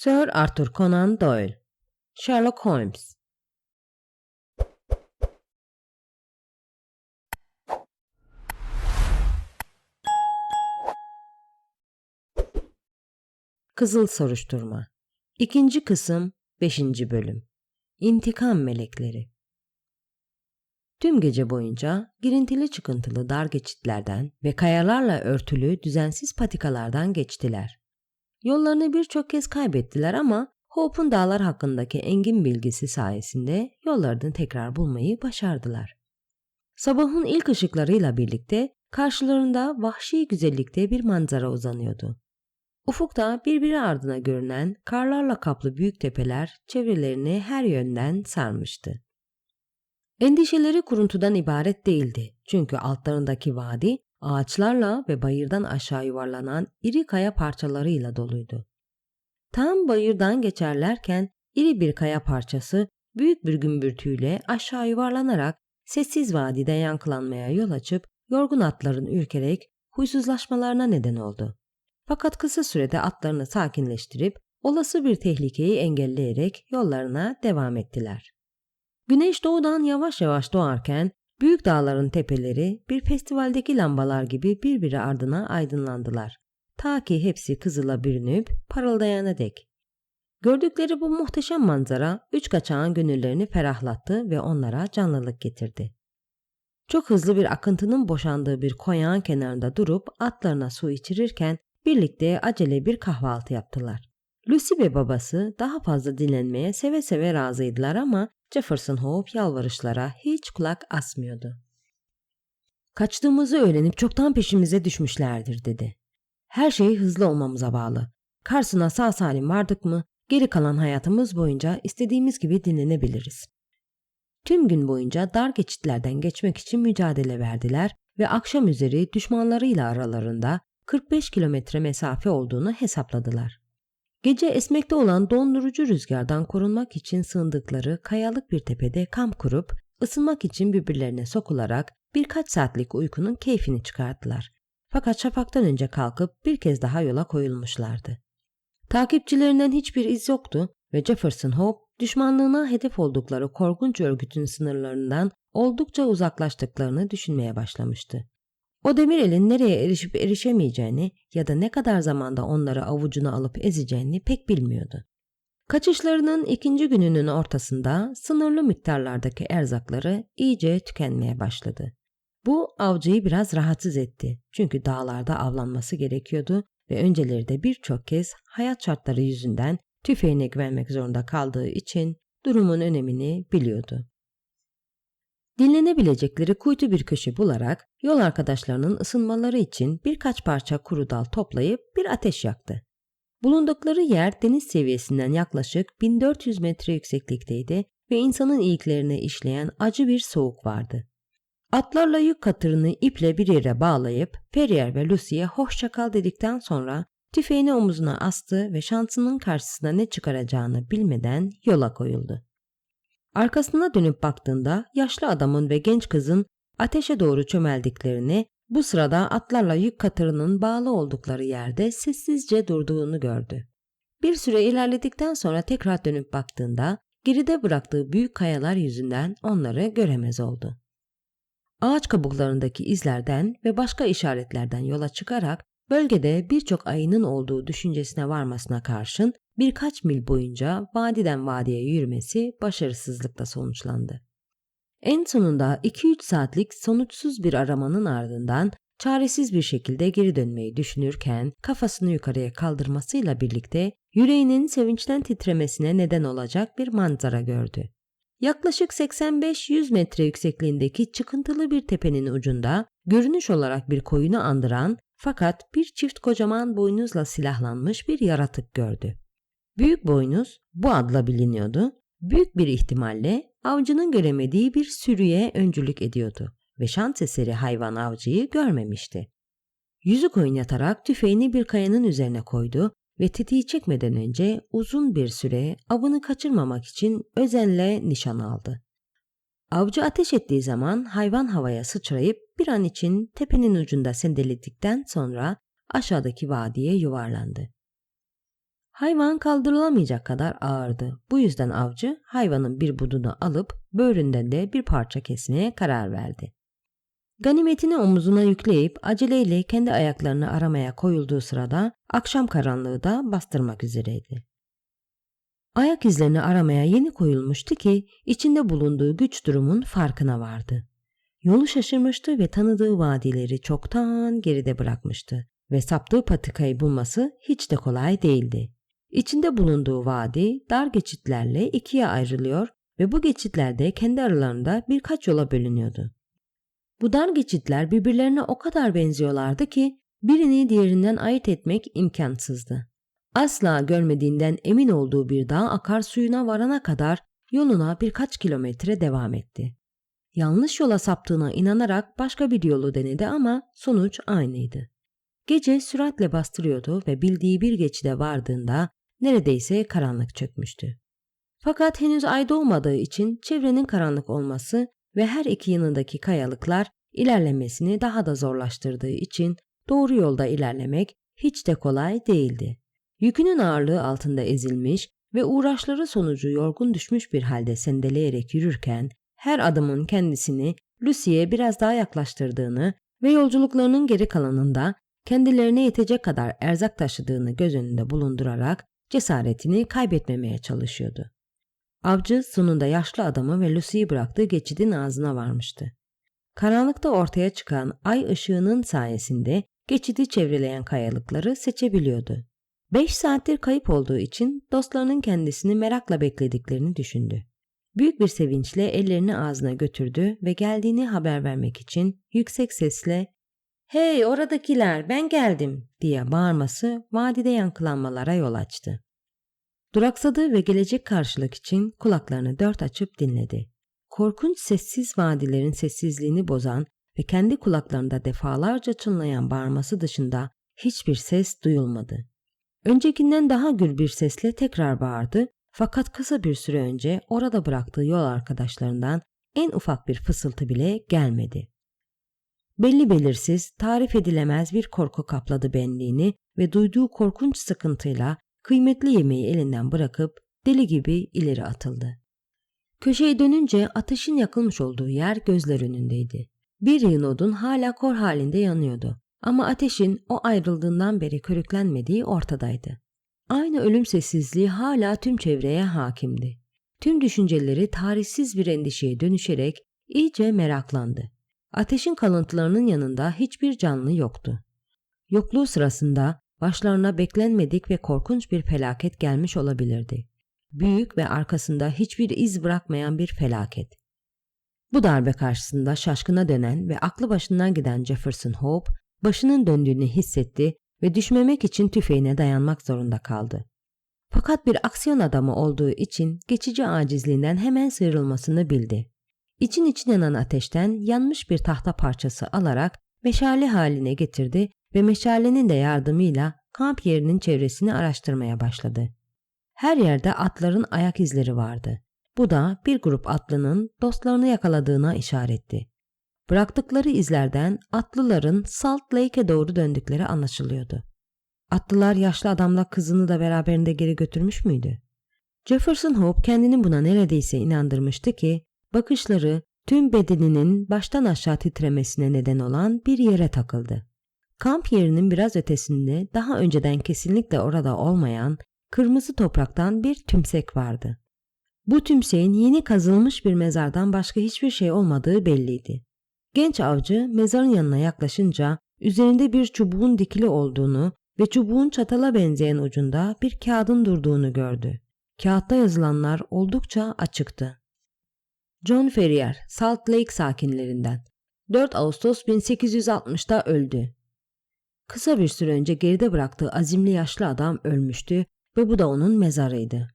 Sir Arthur Conan Doyle, Sherlock Holmes. Kızıl Soruşturma 2. Kısım 5. Bölüm İntikam Melekleri. Tüm gece boyunca girintili çıkıntılı dar geçitlerden ve kayalarla örtülü düzensiz patikalardan geçtiler. Yollarını birçok kez kaybettiler ama Hope'un dağlar hakkındaki engin bilgisi sayesinde yollarını tekrar bulmayı başardılar. Sabahın ilk ışıklarıyla birlikte karşılarında vahşi güzellikte bir manzara uzanıyordu. Ufukta birbiri ardına görünen karlarla kaplı büyük tepeler çevrelerini her yönden sarmıştı. Endişeleri kuruntudan ibaret değildi. Çünkü altlarındaki vadi ağaçlarla ve bayırdan aşağı yuvarlanan iri kaya parçalarıyla doluydu. Tam bayırdan geçerlerken iri bir kaya parçası büyük bir gümbürtüyle aşağı yuvarlanarak sessiz vadide yankılanmaya yol açıp yorgun atların ürkerek huysuzlaşmalarına neden oldu. Fakat kısa sürede atlarını sakinleştirip olası bir tehlikeyi engelleyerek yollarına devam ettiler. Güneş doğudan yavaş yavaş doğarken büyük dağların tepeleri bir festivaldeki lambalar gibi birbiri ardına aydınlandılar. Ta ki hepsi kızıla bürünüp parıldayana dek. Gördükleri bu muhteşem manzara üç kaçağın gönüllerini ferahlattı ve onlara canlılık getirdi. Çok hızlı bir akıntının boşandığı bir koyağın kenarında durup atlarına su içirirken birlikte acele bir kahvaltı yaptılar. Lucy ve babası daha fazla dinlenmeye seve seve razıydılar ama Jefferson Hope yalvarışlara hiç kulak asmıyordu. "Kaçtığımızı öğrenip çoktan peşimize düşmüşlerdir," dedi. "Her şey hızlı olmamıza bağlı. Carson'a sağ salim vardık mı geri kalan hayatımız boyunca istediğimiz gibi dinlenebiliriz." Tüm gün boyunca dar geçitlerden geçmek için mücadele verdiler ve akşam üzeri düşmanlarıyla aralarında 45 kilometre mesafe olduğunu hesapladılar. Gece esmekte olan dondurucu rüzgardan korunmak için sığındıkları kayalık bir tepede kamp kurup ısınmak için birbirlerine sokularak birkaç saatlik uykunun keyfini çıkarttılar. Fakat şafaktan önce kalkıp bir kez daha yola koyulmuşlardı. Takipçilerinden hiçbir iz yoktu ve Jefferson Hope düşmanlığına hedef oldukları korkunç örgütün sınırlarından oldukça uzaklaştıklarını düşünmeye başlamıştı. O demir elin nereye erişip erişemeyeceğini ya da ne kadar zamanda onları avucuna alıp ezeceğini pek bilmiyordu. Kaçışlarının 2. gününün ortasında sınırlı miktarlardaki erzakları iyice tükenmeye başladı. Bu avcıyı biraz rahatsız etti çünkü dağlarda avlanması gerekiyordu ve önceleri de birçok kez hayat şartları yüzünden tüfeğine güvenmek zorunda kaldığı için durumun önemini biliyordu. Dinlenebilecekleri kuytu bir köşe bularak yol arkadaşlarının ısınmaları için birkaç parça kuru dal toplayıp bir ateş yaktı. Bulundukları yer deniz seviyesinden yaklaşık 1400 metre yükseklikteydi ve insanın iliklerine işleyen acı bir soğuk vardı. Atlarla yük katırını iple bir yere bağlayıp Ferrier ve Lucy'ye hoşça kal dedikten sonra tüfeğini omuzuna astı ve şansının karşısına ne çıkaracağını bilmeden yola koyuldu. Arkasına dönüp baktığında yaşlı adamın ve genç kızın ateşe doğru çömeldiklerini, bu sırada atlarla yük katırının bağlı oldukları yerde sessizce durduğunu gördü. Bir süre ilerledikten sonra tekrar dönüp baktığında geride bıraktığı büyük kayalar yüzünden onları göremez oldu. Ağaç kabuklarındaki izlerden ve başka işaretlerden yola çıkarak bölgede birçok ayının olduğu düşüncesine varmasına karşın birkaç mil boyunca vadiden vadiye yürümesi başarısızlıkla sonuçlandı. En sonunda 2-3 saatlik sonuçsuz bir aramanın ardından çaresiz bir şekilde geri dönmeyi düşünürken kafasını yukarıya kaldırmasıyla birlikte yüreğinin sevinçten titremesine neden olacak bir manzara gördü. Yaklaşık 85-100 metre yüksekliğindeki çıkıntılı bir tepenin ucunda görünüş olarak bir koyunu andıran fakat bir çift kocaman boynuzla silahlanmış bir yaratık gördü. Büyük boynuz bu adla biliniyordu. Büyük bir ihtimalle avcının göremediği bir sürüye öncülük ediyordu ve şans eseri hayvan avcıyı görmemişti. Yüzü oynatarak tüfeğini bir kayanın üzerine koydu ve tetiği çekmeden önce uzun bir süre avını kaçırmamak için özenle nişan aldı. Avcı ateş ettiği zaman hayvan havaya sıçrayıp bir an için tepenin ucunda sendeledikten sonra aşağıdaki vadiye yuvarlandı. Hayvan kaldırılamayacak kadar ağırdı. Bu yüzden avcı hayvanın bir budunu alıp böğründen de bir parça kesmeye karar verdi. Ganimetini omuzuna yükleyip aceleyle kendi ayaklarını aramaya koyulduğu sırada akşam karanlığı da bastırmak üzereydi. Ayak izlerini aramaya yeni koyulmuştu ki içinde bulunduğu güç durumun farkına vardı. Yolu şaşırmıştı ve tanıdığı vadileri çoktan geride bırakmıştı ve saptığı patikayı bulması hiç de kolay değildi. İçinde bulunduğu vadi dar geçitlerle ikiye ayrılıyor ve bu geçitlerde kendi aralarında birkaç yola bölünüyordu. Bu dar geçitler birbirlerine o kadar benziyorlardı ki birini diğerinden ayırt etmek imkansızdı. Asla görmediğinden emin olduğu bir dağ akarsuyuna varana kadar yoluna birkaç kilometre devam etti. Yanlış yola saptığına inanarak başka bir yolu denedi ama sonuç aynıydı. Gece süratle bastırıyordu ve bildiği bir geçide vardığında neredeyse karanlık çökmüştü. Fakat henüz ay doğmadığı için çevrenin karanlık olması ve her iki yanındaki kayalıklar ilerlemesini daha da zorlaştırdığı için doğru yolda ilerlemek hiç de kolay değildi. Yükünün ağırlığı altında ezilmiş ve uğraşları sonucu yorgun düşmüş bir halde sendeleyerek yürürken her adımın kendisini Lucy'ye biraz daha yaklaştırdığını ve yolculuklarının geri kalanında kendilerine yetecek kadar erzak taşıdığını göz önünde bulundurarak cesaretini kaybetmemeye çalışıyordu. Avcı sonunda yaşlı adamı ve Lucy'yi bıraktığı geçidin ağzına varmıştı. Karanlıkta ortaya çıkan ay ışığının sayesinde geçidi çevreleyen kayalıkları seçebiliyordu. 5 saattir kayıp olduğu için dostlarının kendisini merakla beklediklerini düşündü. Büyük bir sevinçle ellerini ağzına götürdü ve geldiğini haber vermek için yüksek sesle "Hey oradakiler, ben geldim!" diye bağırması vadide yankılanmalara yol açtı. Duraksadı ve gelecek karşılık için kulaklarını dört açıp dinledi. Korkunç sessiz vadilerin sessizliğini bozan ve kendi kulaklarında defalarca çınlayan bağırması dışında hiçbir ses duyulmadı. Öncekinden daha gür bir sesle tekrar bağırdı fakat kısa bir süre önce orada bıraktığı yol arkadaşlarından en ufak bir fısıltı bile gelmedi. Belli belirsiz, tarif edilemez bir korku kapladı benliğini ve duyduğu korkunç sıkıntıyla kıymetli yemeği elinden bırakıp deli gibi ileri atıldı. Köşeye dönünce ateşin yakılmış olduğu yer gözler önündeydi. Bir yığın odun hala kor halinde yanıyordu ama ateşin o ayrıldığından beri körüklenmediği ortadaydı. Aynı ölüm sessizliği hala tüm çevreye hakimdi. Tüm düşünceleri tarihsiz bir endişeye dönüşerek iyice meraklandı. Ateşin kalıntılarının yanında hiçbir canlı yoktu. Yokluğu sırasında başlarına beklenmedik ve korkunç bir felaket gelmiş olabilirdi. Büyük ve arkasında hiçbir iz bırakmayan bir felaket. Bu darbe karşısında şaşkına dönen ve aklı başından giden Jefferson Hope başının döndüğünü hissetti ve düşmemek için tüfeğine dayanmak zorunda kaldı. Fakat bir aksiyon adamı olduğu için geçici acizliğinden hemen sıyrılmasını bildi. İçin içine yanan ateşten yanmış bir tahta parçası alarak meşale haline getirdi ve meşalenin de yardımıyla kamp yerinin çevresini araştırmaya başladı. Her yerde atların ayak izleri vardı. Bu da bir grup atlının dostlarını yakaladığına işaretti. Bıraktıkları izlerden atlıların Salt Lake'e doğru döndükleri anlaşılıyordu. Atlılar yaşlı adamla kızını da beraberinde geri götürmüş müydü? Jefferson Hope kendini buna neredeyse inandırmıştı ki bakışları tüm bedeninin baştan aşağı titremesine neden olan bir yere takıldı. Kamp yerinin biraz ötesinde daha önceden kesinlikle orada olmayan kırmızı topraktan bir tümsek vardı. Bu tümseğin yeni kazılmış bir mezardan başka hiçbir şey olmadığı belliydi. Genç avcı mezarın yanına yaklaşınca üzerinde bir çubuğun dikili olduğunu ve çubuğun çatala benzeyen ucunda bir kağıdın durduğunu gördü. Kağıtta yazılanlar oldukça açıktı. John Ferrier, Salt Lake sakinlerinden. 4 Ağustos 1860'da öldü. Kısa bir süre önce geride bıraktığı azimli yaşlı adam ölmüştü ve bu da onun mezarıydı.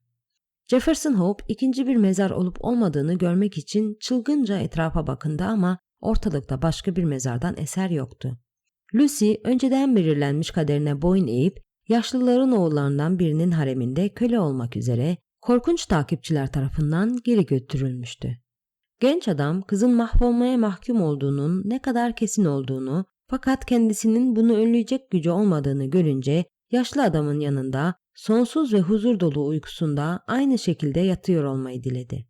Jefferson Hope ikinci bir mezar olup olmadığını görmek için çılgınca etrafa bakındı ama ortalıkta başka bir mezardan eser yoktu. Lucy önceden belirlenmiş kaderine boyun eğip yaşlıların oğullarından birinin hareminde köle olmak üzere korkunç takipçiler tarafından geri götürülmüştü. Genç adam kızın mahvolmaya mahkum olduğunun ne kadar kesin olduğunu fakat kendisinin bunu önleyecek gücü olmadığını görünce yaşlı adamın yanında sonsuz ve huzur dolu uykusunda aynı şekilde yatıyor olmayı diledi.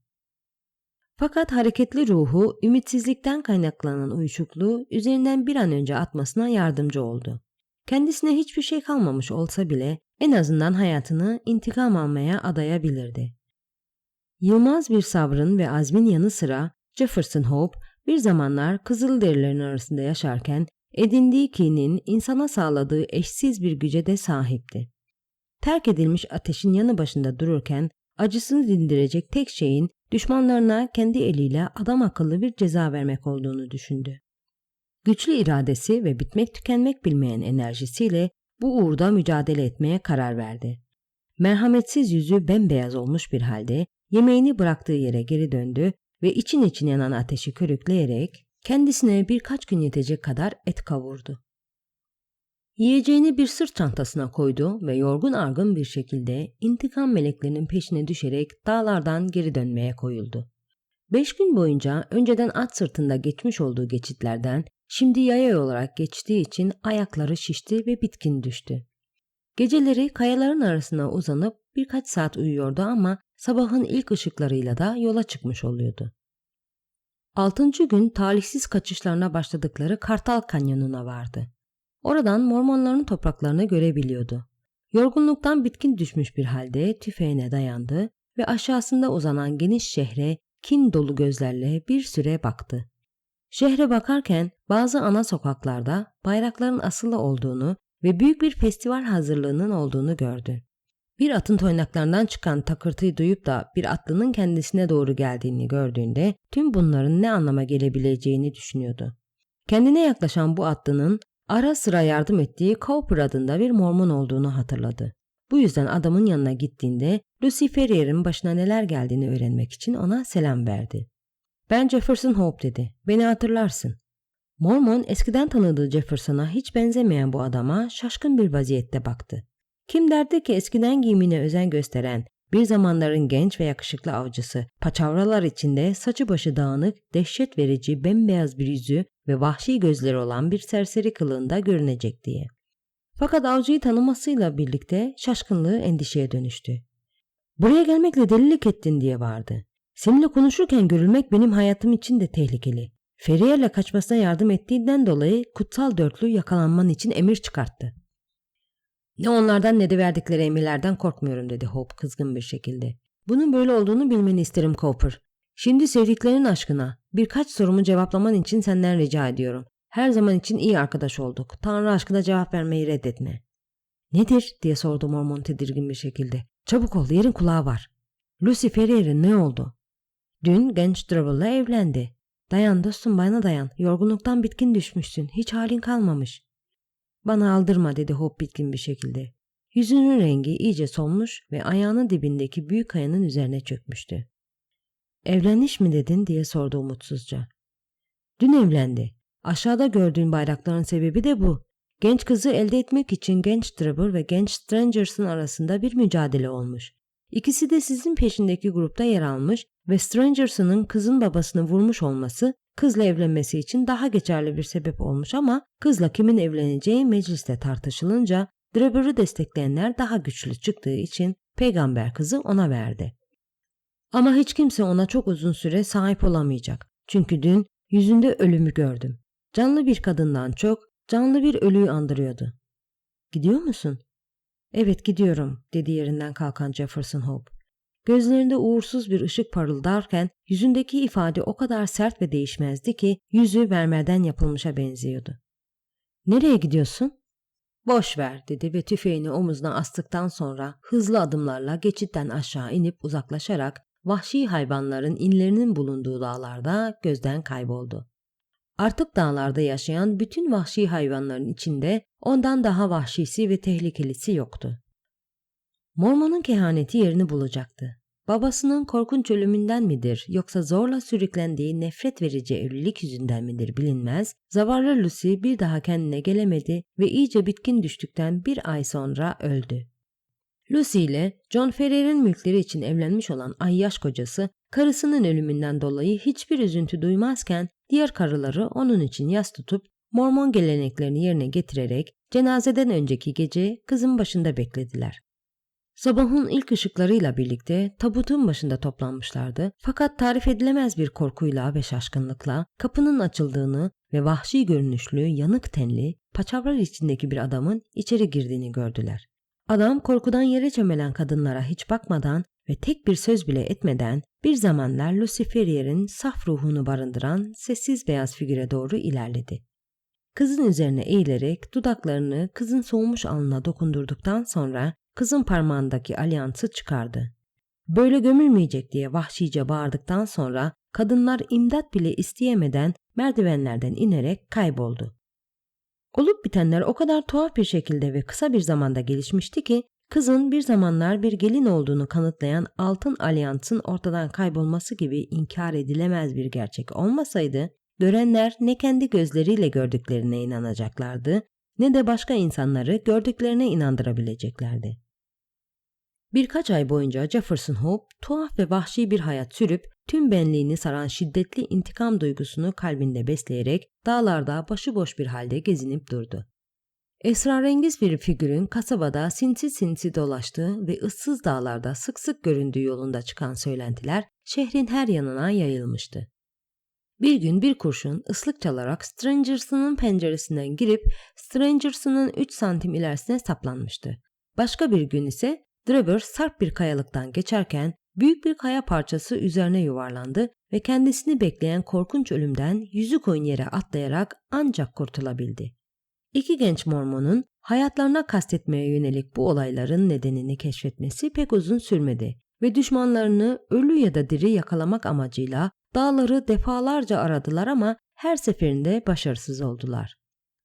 Fakat hareketli ruhu ümitsizlikten kaynaklanan uyuşukluğu üzerinden bir an önce atmasına yardımcı oldu. Kendisine hiçbir şey kalmamış olsa bile en azından hayatını intikam almaya adayabilirdi. Yılmaz bir sabrın ve azmin yanı sıra Jefferson Hope bir zamanlar Kızılderililerin arasında yaşarken edindiği kinin insana sağladığı eşsiz bir güce de sahipti. Terk edilmiş ateşin yanı başında dururken acısını dindirecek tek şeyin düşmanlarına kendi eliyle adam akıllı bir ceza vermek olduğunu düşündü. Güçlü iradesi ve bitmek tükenmek bilmeyen enerjisiyle bu uğurda mücadele etmeye karar verdi. Merhametsiz yüzü bembeyaz olmuş bir halde yemeğini bıraktığı yere geri döndü ve için için yanan ateşi körükleyerek kendisine birkaç gün yetecek kadar et kavurdu. Yiyeceğini bir sırt çantasına koydu ve yorgun argın bir şekilde intikam meleklerinin peşine düşerek dağlardan geri dönmeye koyuldu. 5 gün boyunca önceden at sırtında geçmiş olduğu geçitlerden şimdi yaya olarak geçtiği için ayakları şişti ve bitkin düştü. Geceleri kayaların arasına uzanıp birkaç saat uyuyordu ama sabahın ilk ışıklarıyla da yola çıkmış oluyordu. 6. gün talihsiz kaçışlarına başladıkları Kartal Kanyonu'na vardı. Oradan Mormonların topraklarını görebiliyordu. Yorgunluktan bitkin düşmüş bir halde tüfeğine dayandı ve aşağısında uzanan geniş şehre kin dolu gözlerle bir süre baktı. Şehre bakarken bazı ana sokaklarda bayrakların asılı olduğunu ve büyük bir festival hazırlığının olduğunu gördü. Bir atın toynaklarından çıkan takırtıyı duyup da bir atlının kendisine doğru geldiğini gördüğünde tüm bunların ne anlama gelebileceğini düşünüyordu. Kendine yaklaşan bu atlının ara sıra yardım ettiği Cooper adında bir Mormon olduğunu hatırladı. Bu yüzden adamın yanına gittiğinde Lucy Ferrier'in başına neler geldiğini öğrenmek için ona selam verdi. "Ben Jefferson Hope," dedi. "Beni hatırlarsın." Mormon eskiden tanıdığı Jefferson'a hiç benzemeyen bu adama şaşkın bir vaziyette baktı. Kim derdi ki eskiden giyimine özen gösteren, bir zamanların genç ve yakışıklı avcısı, paçavralar içinde saçı başı dağınık, dehşet verici bembeyaz bir yüzü ve vahşi gözleri olan bir serseri kılığında görünecek diye. Fakat avcıyı tanımasıyla birlikte şaşkınlığı endişeye dönüştü. "Buraya gelmekle delilik ettin," diye bağırdı. "Seninle konuşurken görülmek benim hayatım için de tehlikeli. Ferrier'le kaçmasına yardım ettiğinden dolayı kutsal dörtlü yakalanman için emir çıkarttı." "Ne onlardan ne de verdikleri emirlerden korkmuyorum," dedi Hope kızgın bir şekilde. "Bunun böyle olduğunu bilmeni isterim Cooper. Şimdi sevdiklerinin aşkına birkaç sorumu cevaplaman için senden rica ediyorum. Her zaman için iyi arkadaş olduk. Tanrı aşkına cevap vermeyi reddetme." "Nedir?" diye sordu Mormon tedirgin bir şekilde. "Çabuk ol, yerin kulağı var." "Lucy Ferrier'e ne oldu?" "Dün genç Trevor'la evlendi." "Dayan dostum, bana dayan. Yorgunluktan bitkin düşmüşsün. Hiç halin kalmamış." "Bana aldırma," dedi Hope bitkin bir şekilde. Yüzünün rengi iyice solmuş ve ayağının dibindeki büyük kayanın üzerine çökmüştü. "Evlenmiş mi dedin?" diye sordu umutsuzca. "Dün evlendi. Aşağıda gördüğün bayrakların sebebi de bu. Genç kızı elde etmek için genç Trevor ve genç Strangers'ın arasında bir mücadele olmuş. İkisi de sizin peşindeki grupta yer almış ve Strangers'ın kızın babasını vurmuş olması kızla evlenmesi için daha geçerli bir sebep olmuş ama kızla kimin evleneceği mecliste tartışılınca Trevor'ı destekleyenler daha güçlü çıktığı için peygamber kızı ona verdi. Ama hiç kimse ona çok uzun süre sahip olamayacak. Çünkü dün yüzünde ölümü gördüm. Canlı bir kadından çok canlı bir ölüyü andırıyordu." "Gidiyor musun?" "Evet, gidiyorum," dedi yerinden kalkan Jefferson Hope. Gözlerinde uğursuz bir ışık parıldarken yüzündeki ifade o kadar sert ve değişmezdi ki yüzü mermerden yapılmışa benziyordu. "Nereye gidiyorsun?" "Boş ver," dedi ve tüfeğini omuzuna astıktan sonra hızlı adımlarla geçitten aşağı inip uzaklaşarak vahşi hayvanların inlerinin bulunduğu dağlarda gözden kayboldu. Artık dağlarda yaşayan bütün vahşi hayvanların içinde ondan daha vahşisi ve tehlikelisi yoktu. Mormon'un kehaneti yerini bulacaktı. Babasının korkunç ölümünden midir yoksa zorla sürüklendiği nefret verici evlilik yüzünden midir bilinmez, zavallı Lucy bir daha kendine gelemedi ve iyice bitkin düştükten bir ay sonra öldü. Lucy ile John Ferrier'in mülkleri için evlenmiş olan ayyaş kocası, karısının ölümünden dolayı hiçbir üzüntü duymazken diğer karıları onun için yas tutup Mormon geleneklerini yerine getirerek cenazeden önceki gece kızın başında beklediler. Sabahın ilk ışıklarıyla birlikte tabutun başında toplanmışlardı, fakat tarif edilemez bir korkuyla ve şaşkınlıkla kapının açıldığını ve vahşi görünüşlü, yanık tenli, paçavralar içindeki bir adamın içeri girdiğini gördüler. Adam korkudan yere çömelen kadınlara hiç bakmadan ve tek bir söz bile etmeden bir zamanlar Luciferier'in saf ruhunu barındıran sessiz beyaz figüre doğru ilerledi. Kızın üzerine eğilerek dudaklarını kızın soğumuş alnına dokundurduktan sonra kızın parmağındaki alyansı çıkardı. Böyle gömülmeyecek diye vahşice bağırdıktan sonra kadınlar imdat bile isteyemeden merdivenlerden inerek kayboldu. Olup bitenler o kadar tuhaf bir şekilde ve kısa bir zamanda gelişmişti ki kızın bir zamanlar bir gelin olduğunu kanıtlayan altın alyansın ortadan kaybolması gibi inkar edilemez bir gerçek olmasaydı, görenler ne kendi gözleriyle gördüklerine inanacaklardı ne de başka insanları gördüklerine inandırabileceklerdi. Birkaç ay boyunca Jefferson Hope tuhaf ve vahşi bir hayat sürüp tüm benliğini saran şiddetli intikam duygusunu kalbinde besleyerek dağlarda başıboş bir halde gezinip durdu. Esrarengiz bir figürün kasabada sinsi sinsi dolaştığı ve ıssız dağlarda sık sık göründüğü yolunda çıkan söylentiler şehrin her yanına yayılmıştı. Bir gün bir kurşun ıslık çalarak Strangers'ın penceresinden girip Strangers'ın 3 santim ilerisine saplanmıştı. Başka bir gün ise Drebber sarp bir kayalıktan geçerken büyük bir kaya parçası üzerine yuvarlandı ve kendisini bekleyen korkunç ölümden yüzü koyun yere atlayarak ancak kurtulabildi. İki genç Mormon'un hayatlarına kastetmeye yönelik bu olayların nedenini keşfetmesi pek uzun sürmedi ve düşmanlarını ölü ya da diri yakalamak amacıyla dağları defalarca aradılar ama her seferinde başarısız oldular.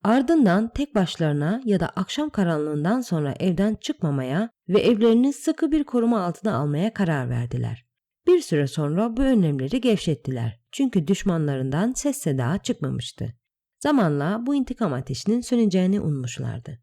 Ardından tek başlarına ya da akşam karanlığından sonra evden çıkmamaya ve evlerini sıkı bir koruma altına almaya karar verdiler. Bir süre sonra bu önlemleri gevşettiler çünkü düşmanlarından ses seda çıkmamıştı. Zamanla bu intikam ateşinin söneceğini ummuşlardı.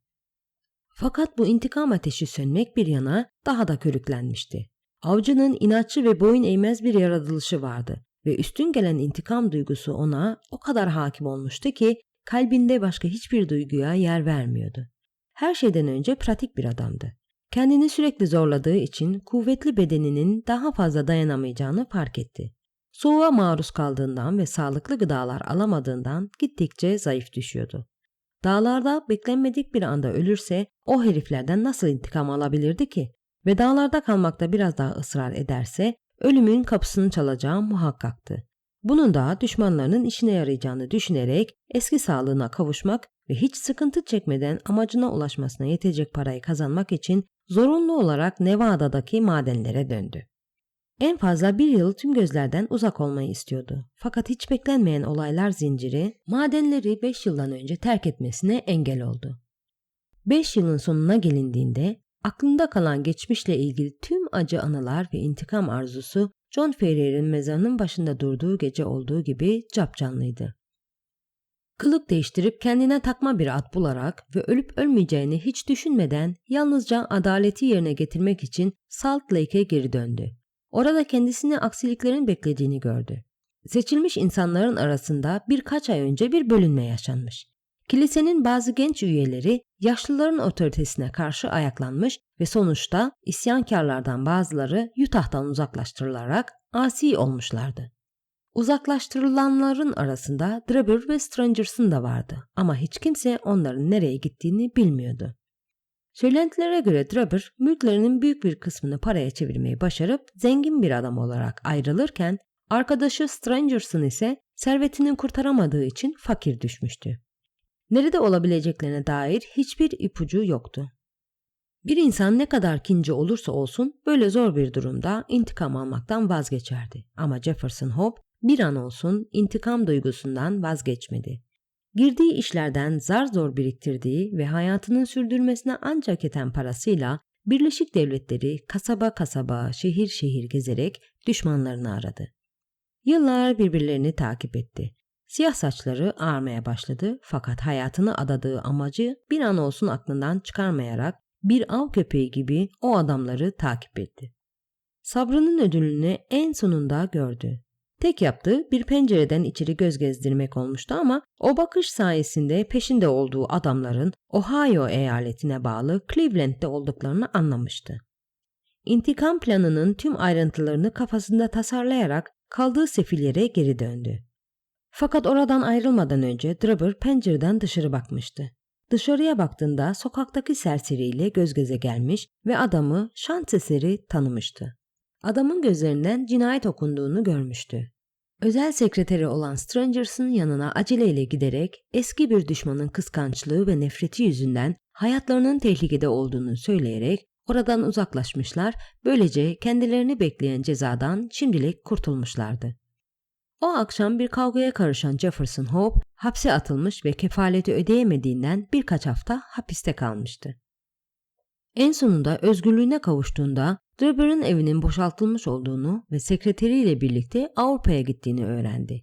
Fakat bu intikam ateşi sönmek bir yana daha da körüklenmişti. Avcının inatçı ve boyun eğmez bir yaratılışı vardı ve üstün gelen intikam duygusu ona o kadar hakim olmuştu ki kalbinde başka hiçbir duyguya yer vermiyordu. Her şeyden önce pratik bir adamdı. Kendini sürekli zorladığı için kuvvetli bedeninin daha fazla dayanamayacağını fark etti. Soğuğa maruz kaldığından ve sağlıklı gıdalar alamadığından gittikçe zayıf düşüyordu. Dağlarda beklenmedik bir anda ölürse o heriflerden nasıl intikam alabilirdi ki? Ve dağlarda kalmakta biraz daha ısrar ederse ölümün kapısını çalacağı muhakkaktı. Bunun da düşmanlarının işine yarayacağını düşünerek eski sağlığına kavuşmak ve hiç sıkıntı çekmeden amacına ulaşmasına yetecek parayı kazanmak için zorunlu olarak Nevada'daki madenlere döndü. En fazla bir yıl tüm gözlerden uzak olmayı istiyordu. Fakat hiç beklenmeyen olaylar zinciri madenleri 5 yıldan önce terk etmesine engel oldu. 5 yılın sonuna gelindiğinde aklında kalan geçmişle ilgili tüm acı anılar ve intikam arzusu John Ferrier'in mezarının başında durduğu gece olduğu gibi capcanlıydı. Kılık değiştirip kendine takma bir at bularak ve ölüp ölmeyeceğini hiç düşünmeden yalnızca adaleti yerine getirmek için Salt Lake'e geri döndü. Orada kendisini aksiliklerin beklediğini gördü. Seçilmiş insanların arasında birkaç ay önce bir bölünme yaşanmış. Kilisenin bazı genç üyeleri yaşlıların otoritesine karşı ayaklanmış ve sonuçta isyankarlardan bazıları Utah'tan uzaklaştırılarak asi olmuşlardı. Uzaklaştırılanların arasında Drebber ve Strangers'ın da vardı ama hiç kimse onların nereye gittiğini bilmiyordu. Söylentilere göre Drebber mülklerinin büyük bir kısmını paraya çevirmeyi başarıp zengin bir adam olarak ayrılırken arkadaşı Strangers'ın ise servetini kurtaramadığı için fakir düşmüştü. Nerede olabileceklerine dair hiçbir ipucu yoktu. Bir insan ne kadar kinci olursa olsun böyle zor bir durumda intikam almaktan vazgeçerdi. Ama Jefferson Hope bir an olsun intikam duygusundan vazgeçmedi. Girdiği işlerden zar zor biriktirdiği ve hayatının sürdürmesine ancak yeten parasıyla Birleşik Devletleri kasaba kasaba, şehir şehir gezerek düşmanlarını aradı. Yıllar birbirlerini takip etti. Siyah saçları ağarmaya başladı fakat hayatını adadığı amacı bir an olsun aklından çıkarmayarak bir av köpeği gibi o adamları takip etti. Sabrının ödülünü en sonunda gördü. Tek yaptığı bir pencereden içeri göz gezdirmek olmuştu ama o bakış sayesinde peşinde olduğu adamların Ohio eyaletine bağlı Cleveland'de olduklarını anlamıştı. İntikam planının tüm ayrıntılarını kafasında tasarlayarak kaldığı sefil yere geri döndü. Fakat oradan ayrılmadan önce Drebber pencereden dışarı bakmıştı. Dışarıya baktığında sokaktaki serseriyle göz göze gelmiş ve adamı şans eseri tanımıştı. Adamın gözlerinden cinayet okunduğunu görmüştü. Özel sekreteri olan Strangers'ın yanına aceleyle giderek eski bir düşmanın kıskançlığı ve nefreti yüzünden hayatlarının tehlikede olduğunu söyleyerek oradan uzaklaşmışlar, böylece kendilerini bekleyen cezadan şimdilik kurtulmuşlardı. O akşam bir kavgaya karışan Jefferson Hope hapse atılmış ve kefaleti ödeyemediğinden birkaç hafta hapiste kalmıştı. En sonunda özgürlüğüne kavuştuğunda Drebber'ın evinin boşaltılmış olduğunu ve sekreteriyle birlikte Avrupa'ya gittiğini öğrendi.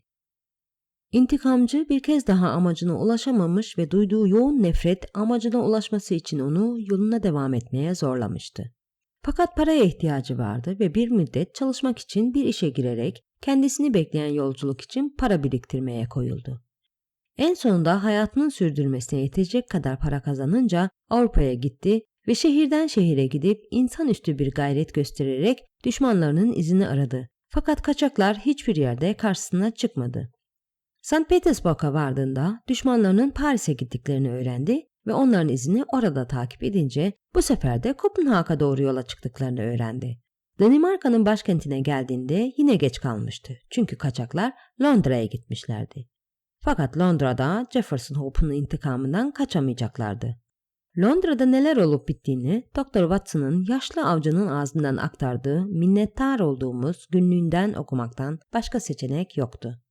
İntikamcı bir kez daha amacına ulaşamamış ve duyduğu yoğun nefret amacına ulaşması için onu yoluna devam etmeye zorlamıştı. Fakat paraya ihtiyacı vardı ve bir müddet çalışmak için bir işe girerek kendisini bekleyen yolculuk için para biriktirmeye koyuldu. En sonunda hayatının sürdürmesine yetecek kadar para kazanınca Avrupa'ya gitti ve şehirden şehire gidip insanüstü bir gayret göstererek düşmanlarının izini aradı. Fakat kaçaklar hiçbir yerde karşısına çıkmadı. St. Petersburg'a vardığında düşmanlarının Paris'e gittiklerini öğrendi ve onların izini orada takip edince bu sefer de Kopenhag'a doğru yola çıktıklarını öğrendi. Danimarka'nın başkentine geldiğinde yine geç kalmıştı çünkü kaçaklar Londra'ya gitmişlerdi. Fakat Londra'da Jefferson Hope'un intikamından kaçamayacaklardı. Londra'da neler olup bittiğini Dr. Watson'ın yaşlı avcının ağzından aktardığı minnettar olduğumuz günlüğünden okumaktan başka seçenek yoktu.